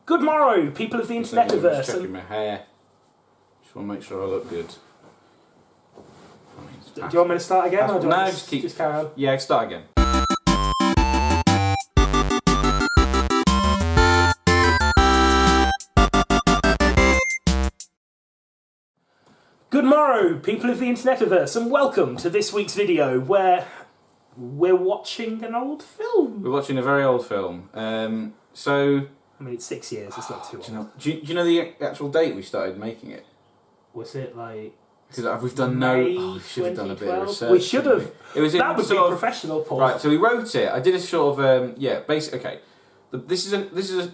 Good morrow, people of the Internetiverse. I'm just checking my hair. Just want to make sure I look good. Do you want me to start again? Or do No, just carry on. Yeah, start again. Good morrow, people of the Internetiverse, and welcome to this week's video where we're watching an old film. We're watching a very old film. I mean, it's 6 years, it's not too old. Do you know the actual date we started making it? Was it like... Because we've done we should have done a bit of research. We should have. It was that would be professional, Paul. Right, so we wrote it. I did a sort of, okay.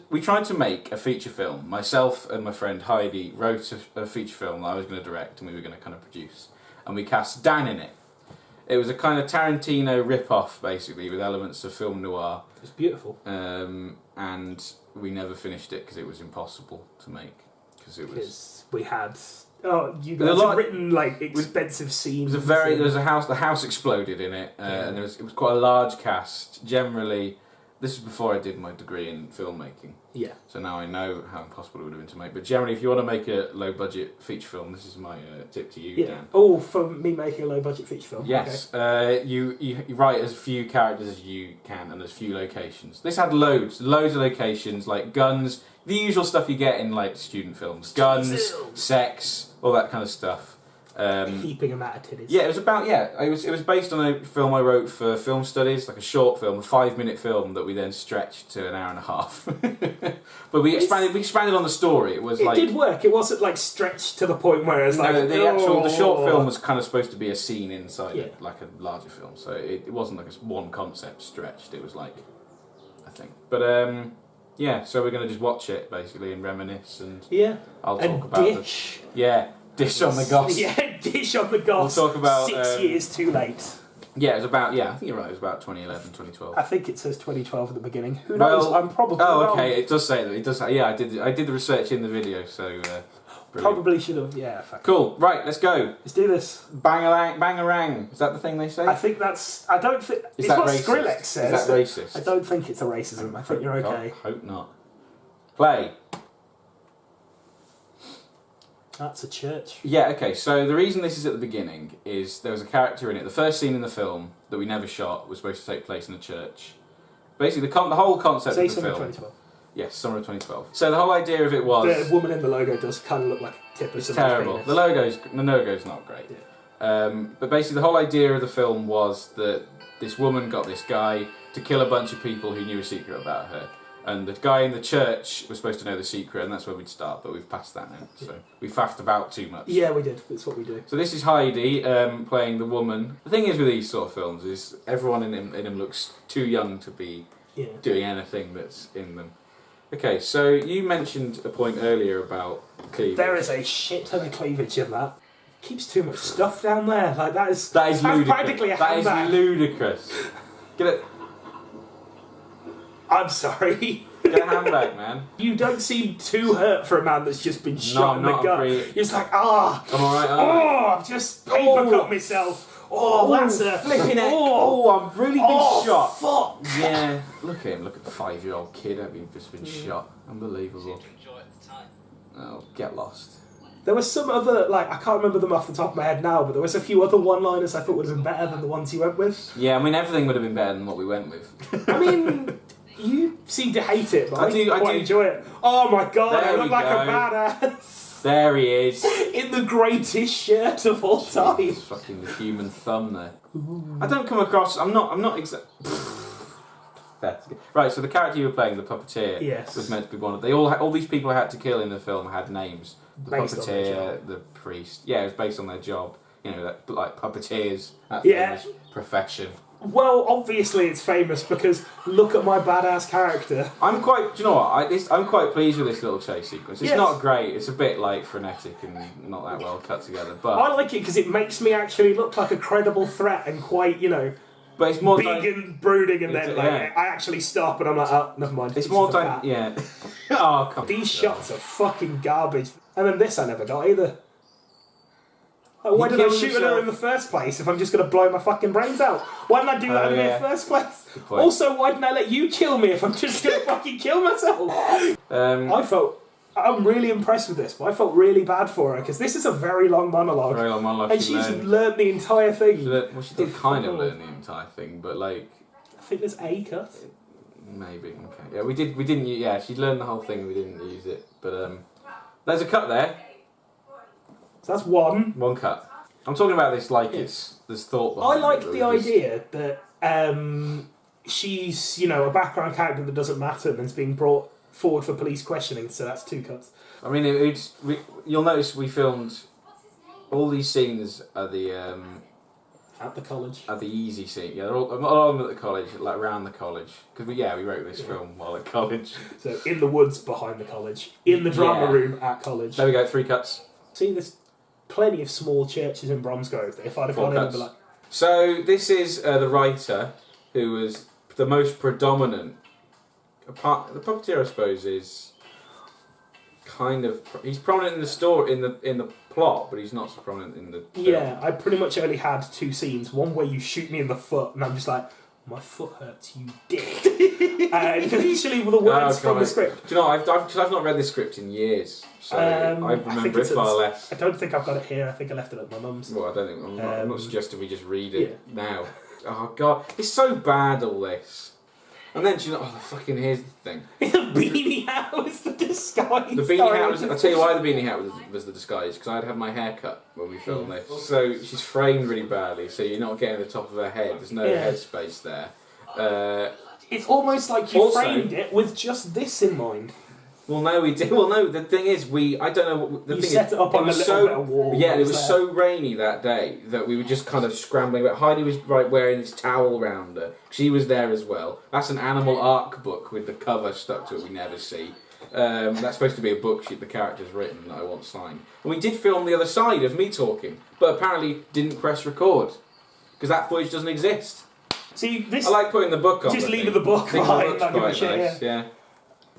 We tried to make a feature film. Myself and my friend Heidi wrote a feature film that I was going to direct and we were going to kind of produce. And we cast Dan in it. It was a kind of Tarantino rip-off, basically, with elements of film noir. It's beautiful. And we never finished it because it was impossible to make. Because we had... Oh, you guys had written like expensive scenes. There was a house. The house exploded in it, and it was quite a large cast. Generally, this is before I did my degree in filmmaking. Yeah. So now I know how impossible it would have been to make. But generally, if you want to make a low budget feature film, this is my tip to you, Dan. Oh, for me making a low budget feature film. Yes. Okay. You write as few characters as you can and as few locations. This had loads of locations like guns. The usual stuff you get in like student films. Guns, sex, all that kind of stuff. Heaping them out of titties. Yeah, it was based on a film I wrote for film studies, like a short film, a 5-minute film that we then stretched to an hour and a half. But we expanded on the story. It did work. It wasn't like stretched to the point where it's like the short film was kind of supposed to be a scene inside it, like a larger film. So it wasn't like one concept stretched. It was like a thing. But yeah, so we're going to just watch it, basically, and reminisce, and I'll talk about dish. Dish on the goss. Yeah, dish on the goss. We'll talk about... 6 years too late. Yeah, it was about... Yeah, I think you're right, it was about 2011, 2012. I think it says 2012 at the beginning. Who knows? I'm probably wrong. Oh, okay, it does say that. It does. Yeah, I did the research in the video, so... Probably should have, yeah. Cool, right, let's go. Let's do this. Bang-a-rang. Is that the thing they say? I think that's... I don't think... It's what Skrillex says. Is that racist? I don't think it's a racism. I think you're okay. God, hope not. Play. That's a church. Yeah, okay, so the reason this is at the beginning is there was a character in it. The first scene in the film that we never shot was supposed to take place in a church. Basically, the whole concept of the film... Summer of 2012. Yes, summer of 2012. So the whole idea of it was... The woman in the logo does kind of look like a tip of somebody's terrible. penis. The logo's not great. Yeah. But basically the whole idea of the film was that this woman got this guy to kill a bunch of people who knew a secret about her. And the guy in the church was supposed to know the secret, and that's where we'd start, but we've passed that now. So we faffed about too much. Yeah, we did. That's what we do. So this is Heidi playing the woman. The thing is with these sort of films is everyone in them looks too young to be doing anything that's in them. Okay, so you mentioned a point earlier about cleavage. There is a shit ton of cleavage in that. Keeps too much stuff down there. Like that is ludicrous. Practically a handbag. That is ludicrous. Get it. I'm sorry. Get a handbag, man. You don't seem too hurt for a man that's just been shot in the gut. You're just like, I'm alright. I've just paper cut myself. That's a flipping it. I'm really been shot. Fuck. Yeah. Look at him. Look at the 5-year-old kid having just been shot. Unbelievable. Oh, get lost. There was some other, like, I can't remember them off the top of my head now, but there was a few other one-liners I thought would have been better than the ones you went with. Yeah, I mean, everything would have been better than what we went with. I mean, you seem to hate it, but I do enjoy it. Oh my god, I look like a badass. There he is. In the greatest shirt of all time. It's fucking the human thumb there. Ooh. I don't come across, I'm not exact... Right, so the character you were playing, the puppeteer, was meant to be one of... all these people I had to kill in the film had names. The puppeteer, the priest. Yeah, it was based on their job. You know, like puppeteers, that famous profession. Well, obviously it's famous because look at my badass character. Do you know what? I'm quite pleased with this little chase sequence. It's not great. It's a bit like frenetic and not that well cut together. But I like it because it makes me actually look like a credible threat and quite, but it's more big and brooding, and then I actually stop and I'm like, oh, never mind. It's more yeah. Oh, come on. These shots are fucking garbage. And then this I never got either. Like, why He did I killed shoot at her himself. in the first place if I'm just going to blow my fucking brains out? Why didn't I do that in the first place? point. Also, why didn't I let you kill me if I'm just going to fucking kill myself? I'm really impressed with this, but I felt really bad for her because this is a very long monologue. Very long monologue. And she's learned the entire thing. She did kind of learn the entire thing, but like... I think there's a cut. Maybe, okay. Yeah, we didn't, yeah, she'd learned the whole thing, we didn't use it. But, there's a cut there. So that's one. One cut. I'm talking about this like there's thought behind it. I like the idea that she's, you know, a background character that doesn't matter and is being brought forward for police questioning, so that's two cuts. I mean, you'll notice we filmed all these scenes at the... At the college. At the easy scene. Yeah, they're all of them at the college, like around the college. Because we wrote this film while at college. So in the woods behind the college, in the drama room at college. There we go, 3 cuts. See, there's plenty of small churches in Bromsgrove that if I'd have gone in and been like... So this is the writer who was the most predominant... The puppeteer, I suppose, is kind of... He's prominent in the story, in the plot, but he's not so prominent in the film. Yeah, I pretty much only had 2 scenes. One where you shoot me in the foot, and I'm just like, my foot hurts, you dick. And literally with the words from the script. Do you know, I've not read this script in years, so I remember it far less. I don't think I've got it here. I think I left it at my mum's. Well, I don't think... I'm not suggesting we just read it now. Oh, God. It's so bad, all this. And then, do you know, here's the thing. The beanie hat was the disguise. The beanie hat was... I'll tell you why the beanie hat was the disguise, because I'd had my hair cut when we filmed this. So she's framed really badly, so you're not getting the top of her head. There's no head space there. It's almost like you framed it with just this in mind. Well, no, we did. Well, no, the thing is, I don't know what... The you thing set is, it up on a little bit of wall. Yeah, and it was so rainy that day that we were just kind of scrambling. But Heidi was wearing this towel around her. She was there as well. That's an Animal Arc book with the cover stuck to it we never see. That's supposed to be a book the character's written that I want signed. And we did film the other side of me talking, but apparently didn't press record. Because that footage doesn't exist. See, this... I like putting the book on. Just leaving the book behind. Not give a shit, yeah.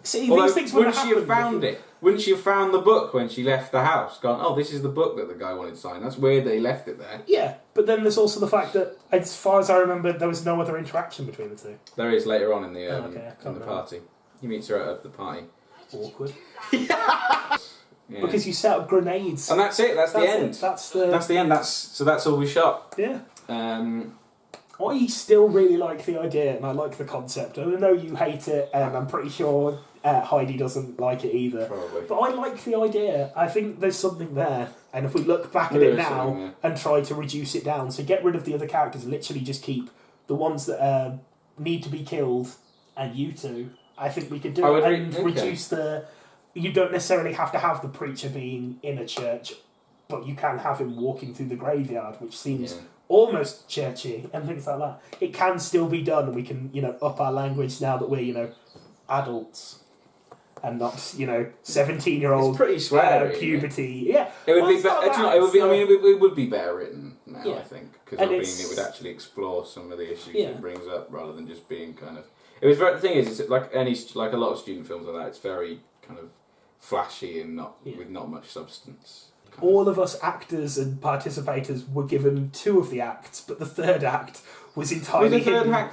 See, although, these things wouldn't she have found it? Wouldn't she have found the book when she left the house? Gone, oh, this is the book that the guy wanted signed. That's weird that he left it there. Yeah, but then there's also the fact that, as far as I remember, there was no other interaction between the two. There is later on in the in the remember. party. He meets her at the party. Awkward. Yeah. Because you set up grenades. And that's it. That's the end. That's the end. That's all we shot. Yeah. I still really like the idea and I like the concept. I know you hate it, and I'm pretty sure Heidi doesn't like it either. Probably. But I like the idea. I think there's something there. And if we look back at it now and try to reduce it down, so get rid of the other characters and literally just keep the ones that need to be killed and you two, I think we could do it. And reduce the... You don't necessarily have to have the preacher being in a church, but you can have him walking through the graveyard, which seems... almost churchy and things like that. It can still be done, and we can, up our language now that we're, adults and not, 17-year-old. It's pretty sweary. Puberty. Yeah. It would be better. It would be better written now, I think, because it would actually explore some of the issues it brings up rather than just being kind of. It was the thing is, it's like a lot of student films like that. It's very kind of flashy and with not much substance. All of us actors and participators were given 2 of the acts, but the 3rd act was entirely hidden. I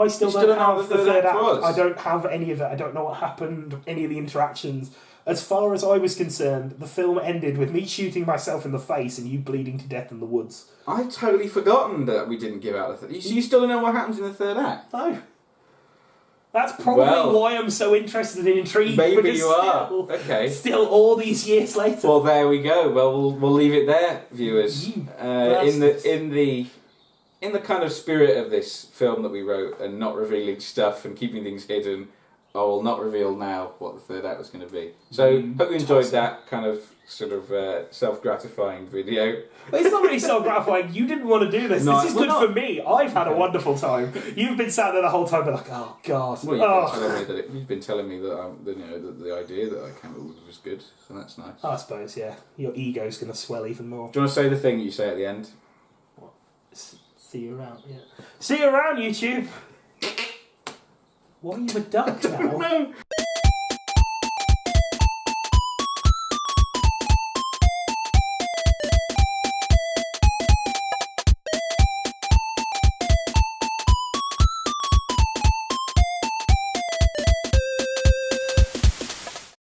still don't have the third act. I don't have any of it. I don't know what happened, any of the interactions. As far as I was concerned, the film ended with me shooting myself in the face and you bleeding to death in the woods. I'd totally forgotten that we didn't give out the third. You still don't know what happens in the 3rd act? No. That's probably why I'm so interested and intrigued. Maybe you are. Okay. Still, all these years later. Well, there we go. Well, we'll leave it there, viewers. In the kind of spirit of this film that we wrote, and not revealing stuff and keeping things hidden, I will not reveal now what the 3rd act was going to be. So, hope you enjoyed that kind of sort of self-gratifying video. Well, it's not really self-gratifying. You didn't want to do this. This is good for me. I've had a wonderful time. You've been sat there the whole time, like, oh god. Well, you've been telling me that the idea that I came up with was good, so that's nice. I suppose, yeah. Your ego's going to swell even more. Do you want to say the thing you say at the end? What? See you around. Yeah. See you around, YouTube. Why are you a duck now? No.